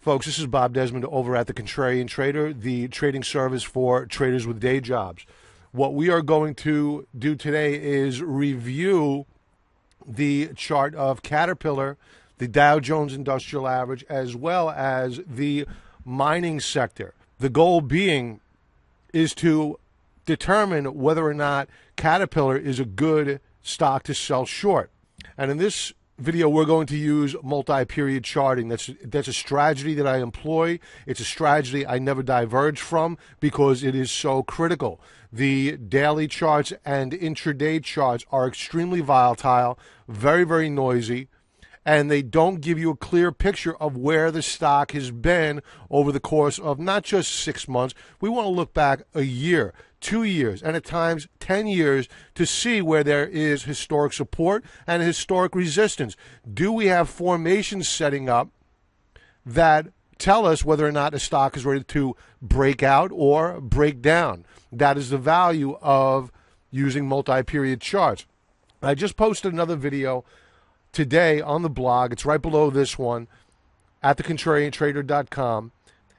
Folks, this is Bob Desmond over at the Contrarian Trader, the trading service for traders with day jobs. What we are going to do today is review the chart of Caterpiller, the Dow Jones Industrial Average, as well as the mining sector. The goal being is to determine whether or not Caterpillar is a good stock to sell short. And in this video, we're going to use multi-period charting. That's a strategy that I employ. It's a strategy I never diverge from because it is so critical. The daily charts and intraday charts are extremely volatile, very, very noisy, and they don't give you a clear picture of where the stock has been over the course of not just 6 months. We want to look back a year, 2 years, and at times 10 years to see where there is historic support and historic resistance. Do we have formations setting up that tell us whether or not a stock is ready to break out or break down? That is the value of using multi-period charts. I just posted another video today on the blog. It's right below this one at thecontrariantrader.com,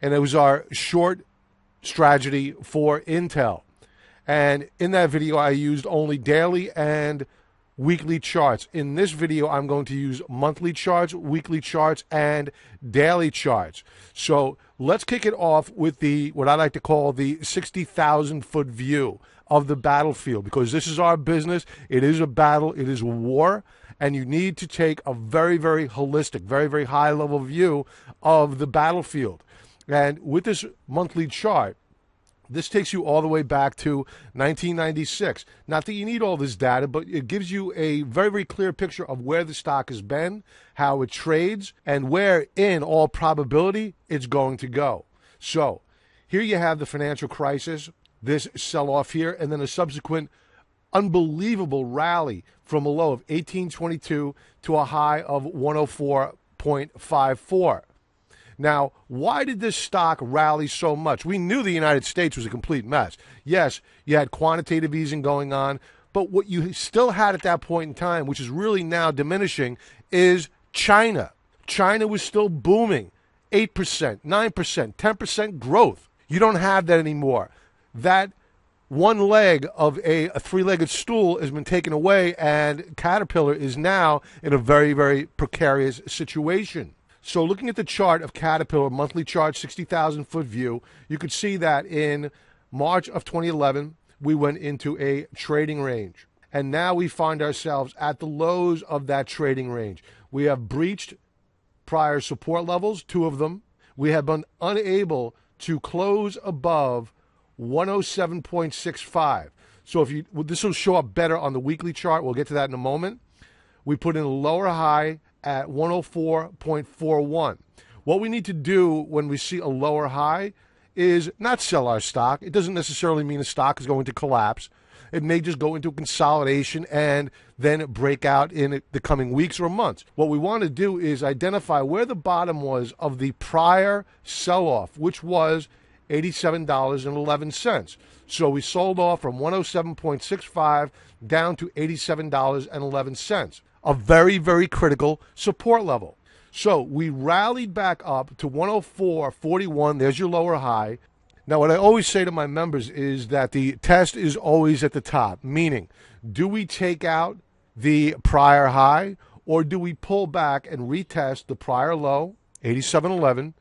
and it was our short strategy for Intel. And in that video, I used only daily and weekly charts. In this video, I'm going to use monthly charts, weekly charts, and daily charts. So let's kick it off with the what I like to call the 60,000-foot view of the battlefield, because this is our business. It is a battle. It is a war. And you need to take a very, very holistic, very, very high-level view of the battlefield. And with this monthly chart, this takes you all the way back to 1996. Not that you need all this data, but it gives you a very, very clear picture of where the stock has been, how it trades, and where, in all probability, it's going to go. So here you have the financial crisis, this sell-off here, and then a subsequent unbelievable rally from a low of 1822 to a high of 104.54. Now, why did this stock rally so much? We knew the United States was a complete mess. Yes, you had quantitative easing going on, but what you still had at that point in time, which is really now diminishing, is China. China was still booming, 8%, 9%, 10% growth. You don't have that anymore. That one leg of a three-legged stool has been taken away, and Caterpillar is now in a very, very precarious situation. So looking at the chart of Caterpillar, monthly chart, 60,000-foot view, you could see that in March of 2011, we went into a trading range. And now we find ourselves at the lows of that trading range. We have breached prior support levels, 2 of them. We have been unable to close above 107.65. So this will show up better on the weekly chart. We'll get to that in a moment. We put in a lower high at 104.41. What we need to do when we see a lower high is not sell our stock. It doesn't necessarily mean a stock is going to collapse. It may just go into a consolidation and then break out in the coming weeks or months. What we want to do is identify where the bottom was of the prior sell-off, which was $87.11. So we sold off from 107.65 down to $87.11. A very, very critical support level. So we rallied back up to 104.41. There's your lower high. Now, what I always say to my members is that the test is always at the top, meaning, do we take out the prior high, or do we pull back and retest the prior low, 87.11,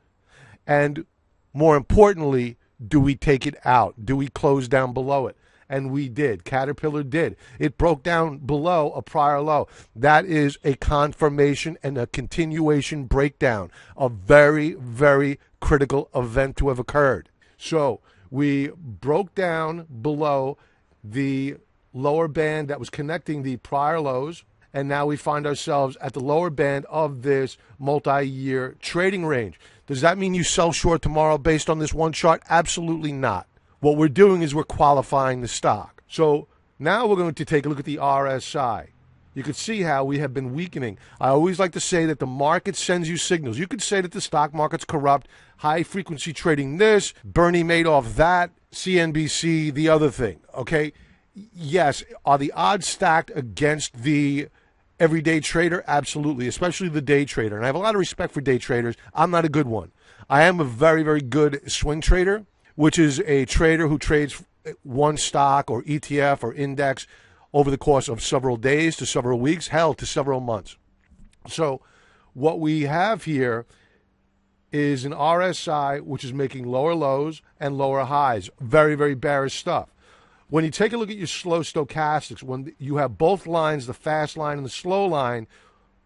and more importantly, do we take it out? Do we close down below it? And we did. Caterpillar did. It broke down below a prior low. That is a confirmation and a continuation breakdown. A very, very critical event to have occurred. So we broke down below the lower band that was connecting the prior lows, and now we find ourselves at the lower band of this multi-year trading range. Does that mean you sell short tomorrow based on this one chart? Absolutely not. What we're doing is we're qualifying the stock. So now we're going to take a look at the RSI. You can see how we have been weakening. I always like to say that the market sends you signals. You could say that the stock market's corrupt, high-frequency trading this, Bernie Madoff that, CNBC the other thing, okay? Yes, are the odds stacked against the everyday trader? Absolutely, especially the day trader. And I have a lot of respect for day traders. I'm not a good one. I am a very, very good swing trader, which is a trader who trades one stock or ETF or index over the course of several days to several weeks, hell, to several months. So what we have here is an RSI, which is making lower lows and lower highs. Very, very bearish stuff. When you take a look at your slow stochastics, when you have both lines, the fast line and the slow line,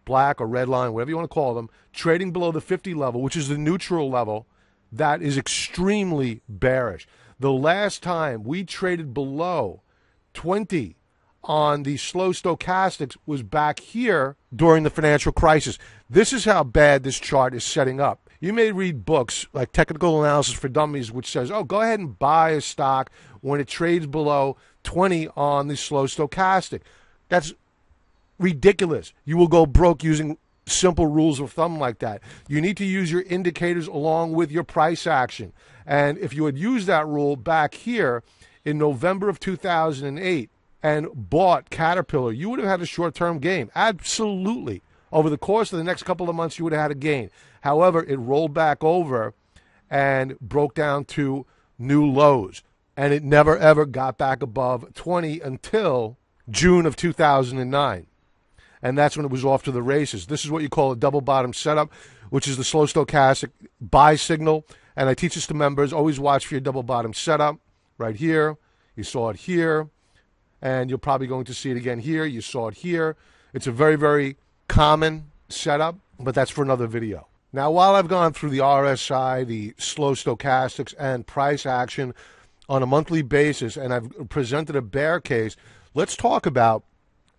black or red line, whatever you want to call them, trading below the 50 level, which is the neutral level, that is extremely bearish. The last time we traded below 20 on the slow stochastics was back here during the financial crisis. This is how bad this chart is setting up. You may read books like Technical Analysis for Dummies, which says, oh, go ahead and buy a stock when it trades below 20 on the slow stochastic. That's ridiculous. You will go broke using simple rules of thumb like that. You need to use your indicators along with your price action. And if you had used that rule back here in November of 2008 and bought Caterpillar, you would have had a short-term gain. Absolutely. Over the course of the next couple of months, you would have had a gain. However, it rolled back over and broke down to new lows. And it never, ever got back above 20 until June of 2009. And that's when it was off to the races. This is what you call a double bottom setup, which is the slow stochastic buy signal. And I teach this to members. Always watch for your double bottom setup right here. You saw it here. And you're probably going to see it again here. You saw it here. It's a very, very common setup, but that's for another video. Now, while I've gone through the RSI, the slow stochastics, and price action on a monthly basis, and I've presented a bear case, let's talk about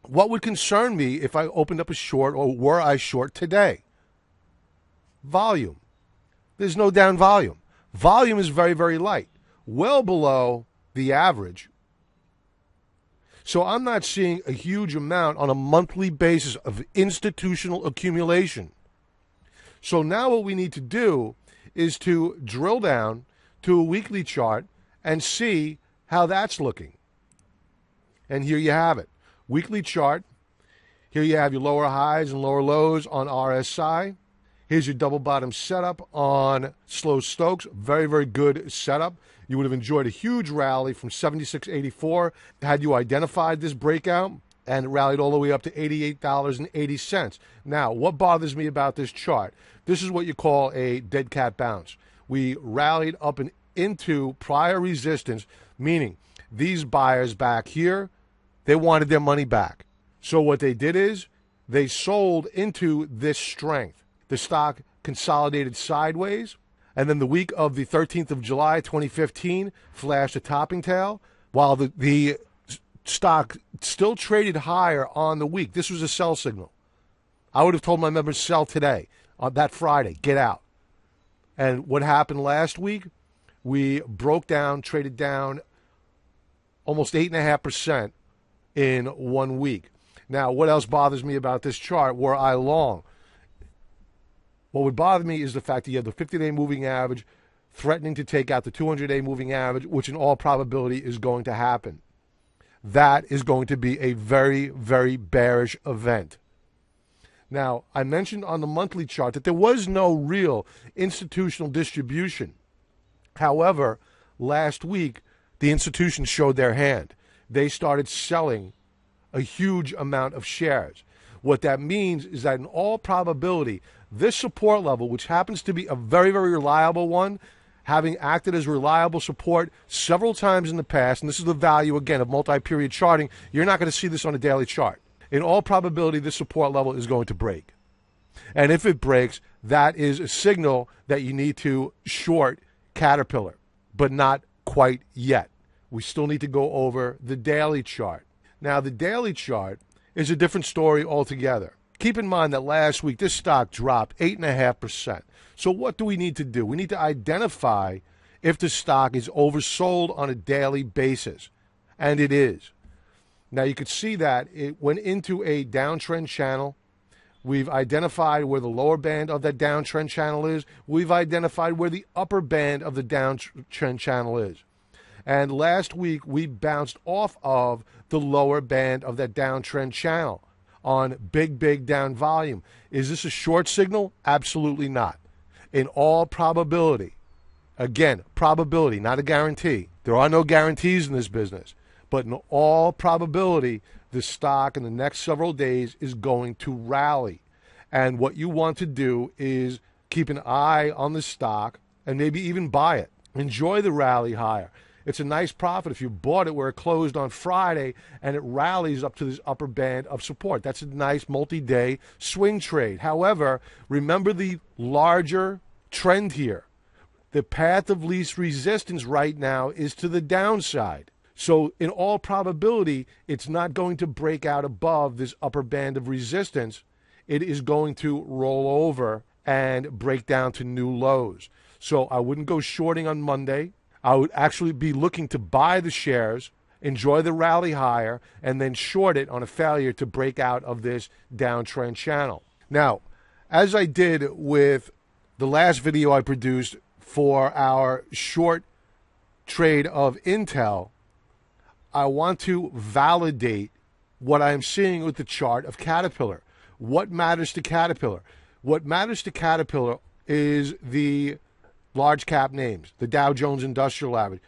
what would concern me if I opened up a short or were I short today. Volume. There's no down volume. Volume is very, very light, well below the average. So I'm not seeing a huge amount on a monthly basis of institutional accumulation. So now what we need to do is to drill down to a weekly chart and see how that's looking. And here you have it. Weekly chart. Here you have your lower highs and lower lows on RSI. Here's your double bottom setup on slow Stokes. Very, very good setup. You would have enjoyed a huge rally from 76.84 had you identified this breakout, and it rallied all the way up to $88.80. Now, what bothers me about this chart? This is what you call a dead cat bounce. We rallied up and into prior resistance, meaning these buyers back here, they wanted their money back. So what they did is they sold into this strength. The stock consolidated sideways, and then the week of the 13th of July, 2015, flashed a topping tail, while the stock still traded higher on the week. This was a sell signal. I would have told my members sell today, on that Friday, get out. And what happened last week, we broke down, traded down almost 8.5% in 1 week. Now, what else bothers me about this chart? Were I long? What would bother me is the fact that you have the 50-day moving average threatening to take out the 200-day moving average, which in all probability is going to happen. That is going to be a very, very bearish event. Now, I mentioned on the monthly chart that there was no real institutional distribution. However, last week, the institutions showed their hand. They started selling a huge amount of shares. What that means is that in all probability, this support level, which happens to be a very, very reliable one, having acted as reliable support several times in the past, and this is the value, again, of multi-period charting, you're not going to see this on a daily chart. In all probability, this support level is going to break. And if it breaks, that is a signal that you need to short Caterpillar, but not quite yet. We still need to go over the daily chart. Now, the daily chart is a different story altogether. Keep in mind that last week, this stock dropped 8.5%. So what do we need to do? We need to identify if the stock is oversold on a daily basis. And it is. Now, you could see that it went into a downtrend channel. We've identified where the lower band of that downtrend channel is. We've identified where the upper band of the downtrend channel is. And last week, we bounced off of the lower band of that downtrend channel on big down volume. Is this a short signal? Absolutely not. In all probability, again, probability, not a guarantee. There are no guarantees in this business. But in all probability, the stock in the next several days is going to rally. And what you want to do is keep an eye on the stock and maybe even buy it. Enjoy the rally higher. It's a nice profit if you bought it where it closed on Friday and it rallies up to this upper band of support. That's a nice multi-day swing trade. However, remember the larger trend here. The path of least resistance right now is to the downside. So in all probability, it's not going to break out above this upper band of resistance. It is going to roll over and break down to new lows. So I wouldn't go shorting on Monday. I would actually be looking to buy the shares, enjoy the rally higher, and then short it on a failure to break out of this downtrend channel. Now, as I did with the last video I produced for our short trade of Intel, I want to validate what I'm seeing with the chart of Caterpillar. What matters to Caterpillar? What matters to Caterpillar is the large cap names, the Dow Jones Industrial Average.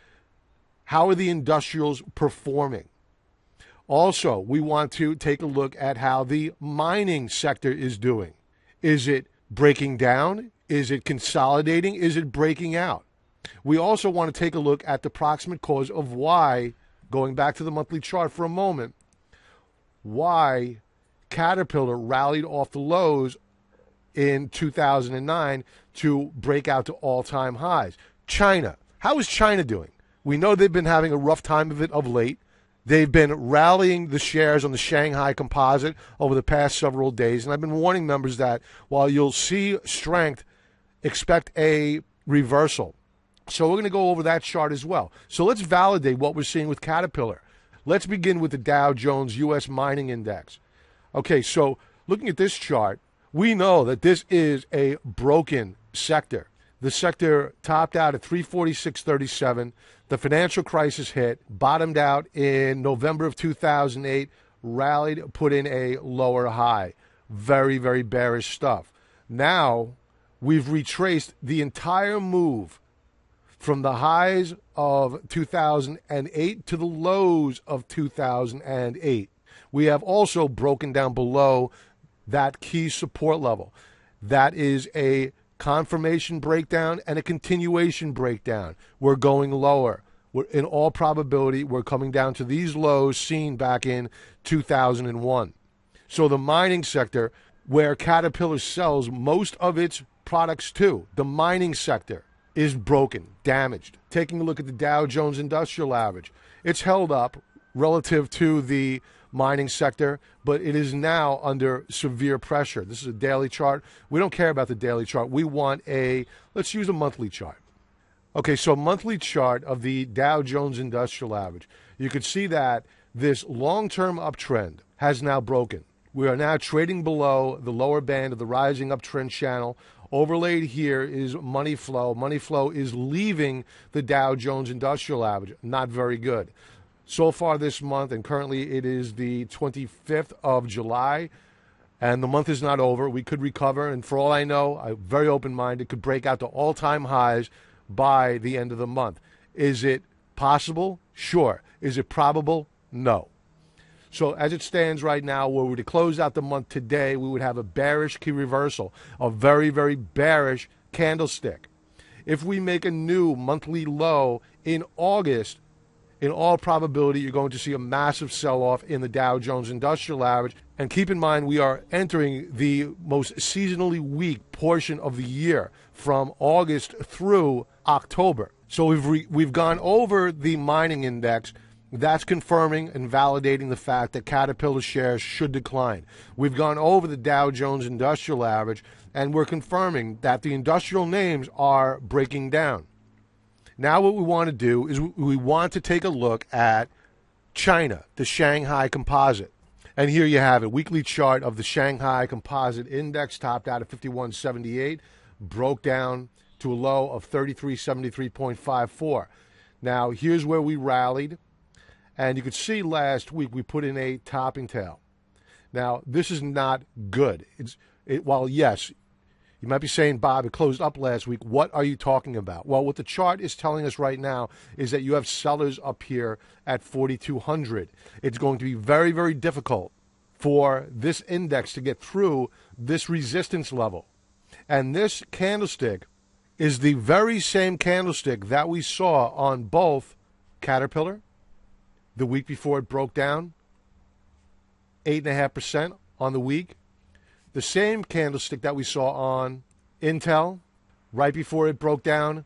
How are the industrials performing? Also, we want to take a look at how the mining sector is doing. Is it breaking down? Is it consolidating? Is it breaking out? We also want to take a look at the proximate cause of why, going back to the monthly chart for a moment, why Caterpillar rallied off the lows in 2009 to break out to all-time highs. China. How is China doing? We know they've been having a rough time of it of late. They've been rallying the shares on the Shanghai Composite over the past several days, and I've been warning members that while you'll see strength, expect a reversal. So we're going to go over that chart as well. So let's validate what we're seeing with Caterpillar. Let's begin with the Dow Jones U.S. Mining Index. Okay, so looking at this chart, we know that this is a broken sector. The sector topped out at 346.37. The financial crisis hit, bottomed out in November of 2008, rallied, put in a lower high. Very bearish stuff. Now, we've retraced the entire move from the highs of 2008 to the lows of 2008. We have also broken down below that key support level. That is a confirmation breakdown and a continuation breakdown. We're going lower. In all probability, we're coming down to these lows seen back in 2001. So the mining sector, where Caterpillar sells most of its products to, the mining sector is broken, damaged. Taking a look at the Dow Jones Industrial Average, it's held up relative to the mining sector, but it is now under severe pressure. This is a daily chart. We don't care about the daily chart. We want let's use a monthly chart. Okay, so monthly chart of the Dow Jones Industrial Average. You can see that this long-term uptrend has now broken. We are now trading below the lower band of the rising uptrend channel. Overlaid here is money flow. Money flow is leaving the Dow Jones Industrial Average. Not very good. So far this month, and currently it is the 25th of July, and the month is not over. We could recover, and for all I know, I'm very open-minded, could break out to all-time highs by the end of the month. Is it possible? Sure. Is it probable? No. So as it stands right now, were we to close out the month today, we would have a bearish key reversal, a very bearish candlestick. If we make a new monthly low in August, in all probability, you're going to see a massive sell-off in the Dow Jones Industrial Average. And keep in mind, we are entering the most seasonally weak portion of the year from August through October. So we've gone over the mining index. That's confirming and validating the fact that Caterpillar shares should decline. We've gone over the Dow Jones Industrial Average, and we're confirming that the industrial names are breaking down. Now what we want to do is we want to take a look at China, the Shanghai Composite. And here you have it, weekly chart of the Shanghai Composite Index, topped out at 51.78, broke down to a low of 3373.54. Now here's where we rallied, and you could see last week we put in a topping tail. Now, this is not good. While, yes, you might be saying, Bob, it closed up last week. What are you talking about? Well, what the chart is telling us right now is that you have sellers up here at 4,200. It's going to be very, very difficult for this index to get through this resistance level. And this candlestick is the very same candlestick that we saw on both Caterpiller the week before it broke down, 8.5% on the week. The same candlestick that we saw on Intel right before it broke down,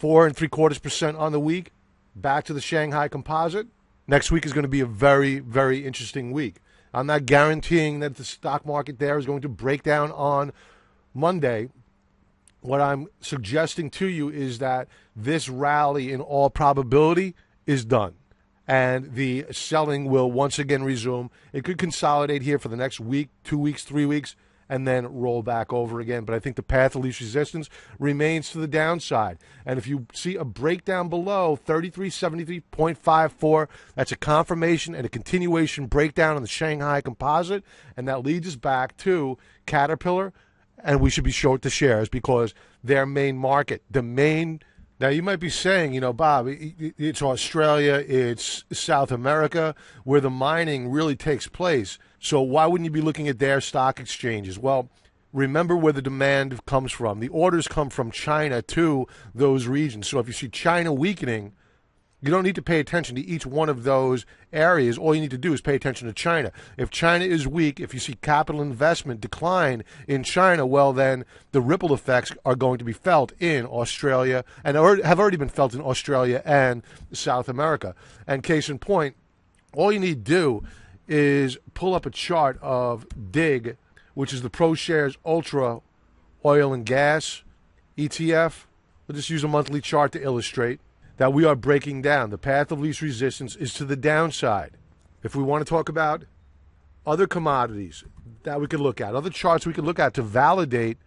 4.75% on the week, back to the Shanghai Composite. Next week is going to be a very, very interesting week. I'm not guaranteeing that the stock market there is going to break down on Monday. What I'm suggesting to you is that this rally, in all probability, is done. And the selling will once again resume. It could consolidate here for the next week, 2 weeks, 3 weeks, and then roll back over again. But I think the path of least resistance remains to the downside. And if you see a breakdown below 3373.54, that's a confirmation and a continuation breakdown on the Shanghai Composite, and that leads us back to Caterpillar, and we should be short the shares because their main market, now, you might be saying, Bob, it's Australia, it's South America, where the mining really takes place. So why wouldn't you be looking at their stock exchanges? Well, remember where the demand comes from. The orders come from China to those regions. So if you see China weakening, you don't need to pay attention to each one of those areas. All you need to do is pay attention to China. If China is weak, if you see capital investment decline in China, well, then the ripple effects are going to be felt in Australia and have already been felt in Australia and South America. And case in point, all you need to do is pull up a chart of DIG, which is the ProShares Ultra Oil and Gas ETF. We'll just use a monthly chart to illustrate that we are breaking down. The path of least resistance is to the downside. If we want to talk about other commodities that we could look at, other charts we could look at to validate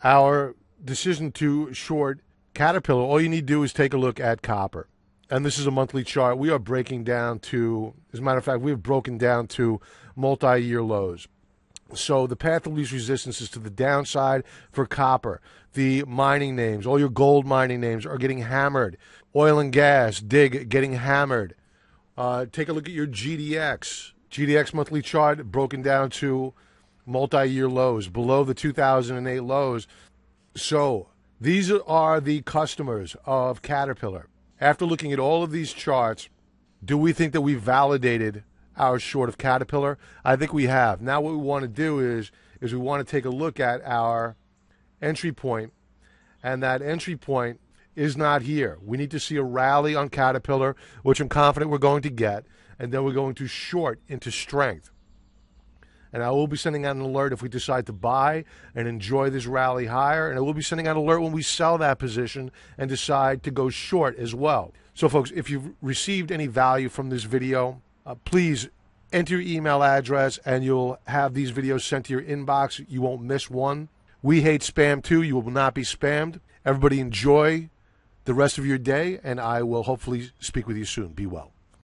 our decision to short Caterpillar, all you need to do is take a look at copper. And this is a monthly chart. We are breaking down to, as a matter of fact, we have broken down to multi-year lows. So the path of least resistance is to the downside for copper. The mining names, all your gold mining names are getting hammered. Oil and gas, DIG, getting hammered. Take a look at your GDX. GDX monthly chart broken down to multi-year lows, below the 2008 lows. So these are the customers of Caterpillar. After looking at all of these charts, do we think that we validated our short of Caterpillar? I think we have. Now what we want to do is we want to take a look at our entry point, and that entry point is not here. We need to see a rally on Caterpillar, which I'm confident we're going to get, and then we're going to short into strength. And I will be sending out an alert if we decide to buy and enjoy this rally higher, and I will be sending out an alert when we sell that position and decide to go short as well. So folks, if you've received any value from this video, please enter your email address and you'll have these videos sent to your inbox. You won't miss one. We hate spam too. You will not be spammed. Everybody enjoy the rest of your day, and I will hopefully speak with you soon. Be well.